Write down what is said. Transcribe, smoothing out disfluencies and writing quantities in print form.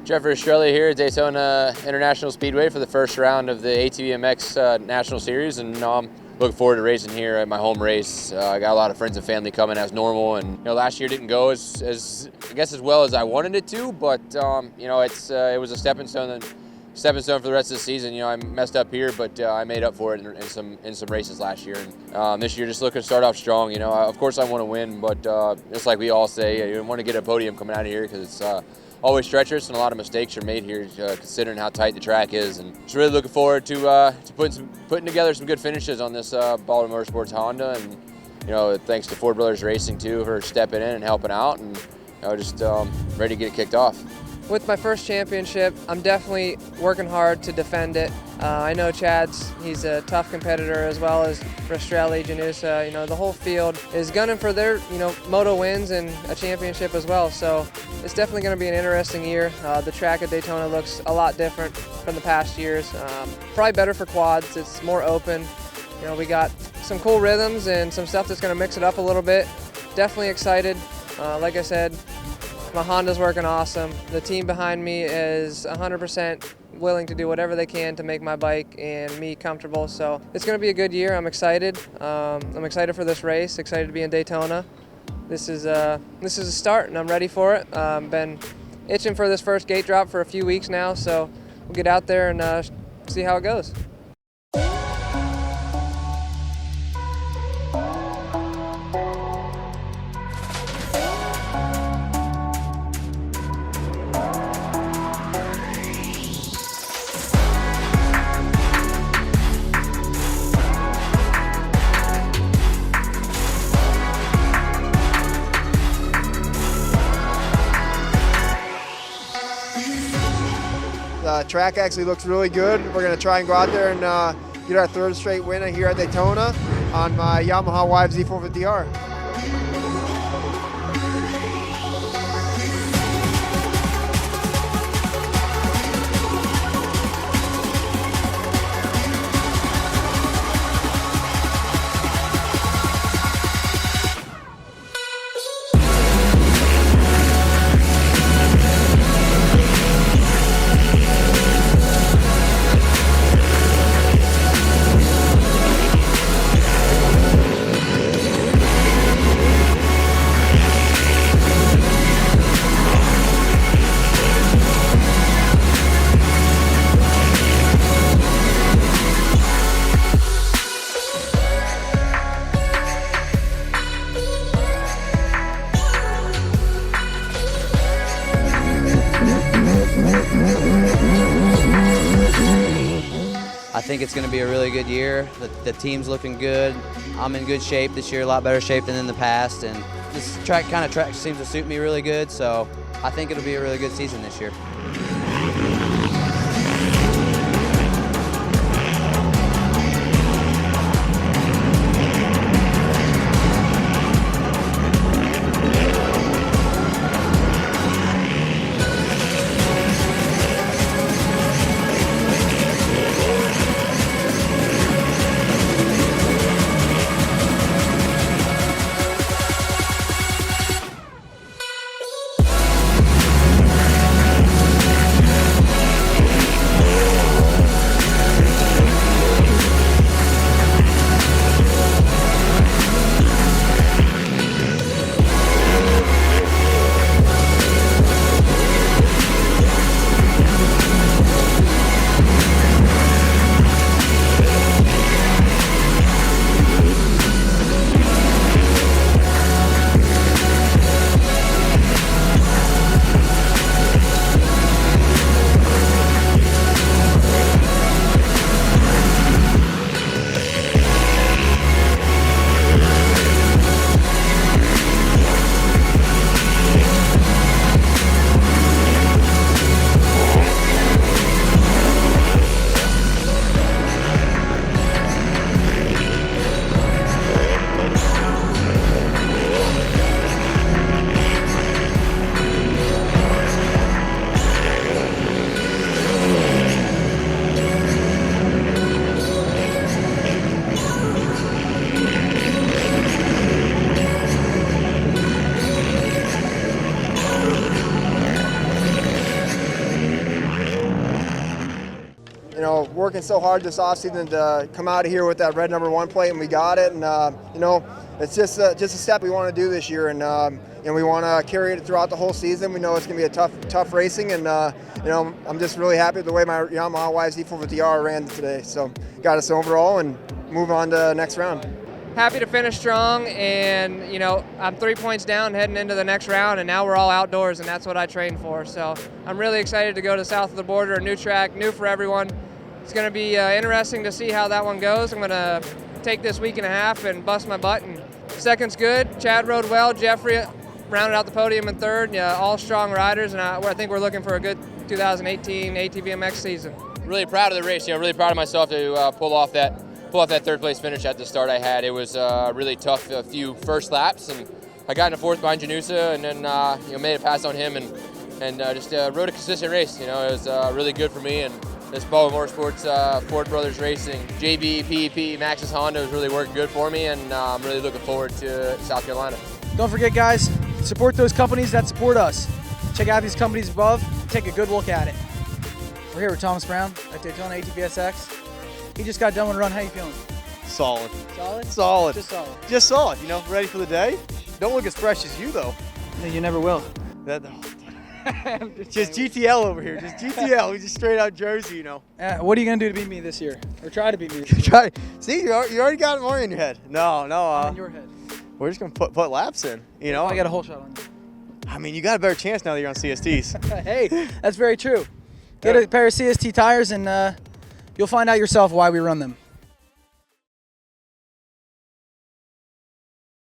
Jeffrey Estrella here at Daytona International Speedway for the first round of the ATVMX National Series, and I'm looking forward to racing here at my home race. I got a lot of friends and family coming as normal, and last year didn't go as I guess as well as I wanted it to, but it was a stepping stone for the rest of the season. I messed up here, but I made up for it in some races last year. And this year, just looking to start off strong. Of course I want to win, but just like we all say, you want to get a podium coming out of here because it's always treacherous and a lot of mistakes are made here, considering how tight the track is. And just really looking forward to putting together some good finishes on this Baltimore Motorsports Honda. And thanks to Ford Brothers Racing too for stepping in and helping out, and just ready to get it kicked off. With my first championship, I'm definitely working hard to defend it. I know he's a tough competitor, as well as Rastrelli, Janusa. The whole field is gunning for their, moto wins and a championship as well. So it's definitely going to be an interesting year. The track at Daytona looks a lot different from the past years. Probably better for quads. It's more open. We got some cool rhythms and some stuff that's going to mix it up a little bit. Definitely excited. Like I said, my Honda's working awesome. The team behind me is 100% willing to do whatever they can to make my bike and me comfortable. So it's going to be a good year. I'm excited. I'm excited for this race. Excited to be in Daytona. This is a start, and I'm ready for it. Been itching for this first gate drop for a few weeks now, so we'll get out there and see how it goes. The track actually looks really good. We're going to try and go out there and get our third straight win here at Daytona on my Yamaha YZ450R. I think it's going to be a really good year. The team's looking good. I'm in good shape this year, a lot better shape than in the past, and this track seems to suit me really good, so I think it'll be a really good season this year. working so hard this offseason to come out of here with that red number 1 plate, and we got it. And it's just a step we want to do this year, and we want to carry it throughout the whole season. We know it's going to be a tough racing, and I'm just really happy with the way my Yamaha YZ450R ran today. So got us overall and move on to the next round. Happy to finish strong, and I'm 3 points down heading into the next round, and now we're all outdoors, and that's what I trained for. So I'm really excited to go to south of the border, a new track, new for everyone. It's going to be interesting to see how that one goes. I'm going to take this week and a half and bust my butt, and second's good. Chad rode well. Jeffrey rounded out the podium in third. All strong riders, and I think we're looking for a good 2018 ATVMX season. Really proud of the race. Really proud of myself to pull off that third place finish at the start I had. It was really tough, a few first laps, and I got into fourth behind Janusa, and then made it pass on him, and just rode a consistent race. It was really good for me, and this Ball Motorsports, Ford Brothers Racing, JB, PEP, Max's Honda was really working good for me, and I'm really looking forward to South Carolina. Don't forget, guys, support those companies that support us. Check out these companies above, take a good look at it. We're here with Thomas Brown at Daytona ATVSX. He just got done with a run. How you feeling? Solid. Solid? Solid. Just solid. Just solid. Ready for the day. Don't look as fresh as you though. No, you never will. Just GTL over here. Just GTL. We just straight out Jersey. What are you gonna do to beat me this year, or try to beat me this year? Try. See, you already got more in your head. No. I'm in your head. We're just gonna put laps in. I got a whole shot on you. I mean, you got a better chance now that you're on CSTs. Hey, that's very true. Get a pair of CST tires, and you'll find out yourself why we run them.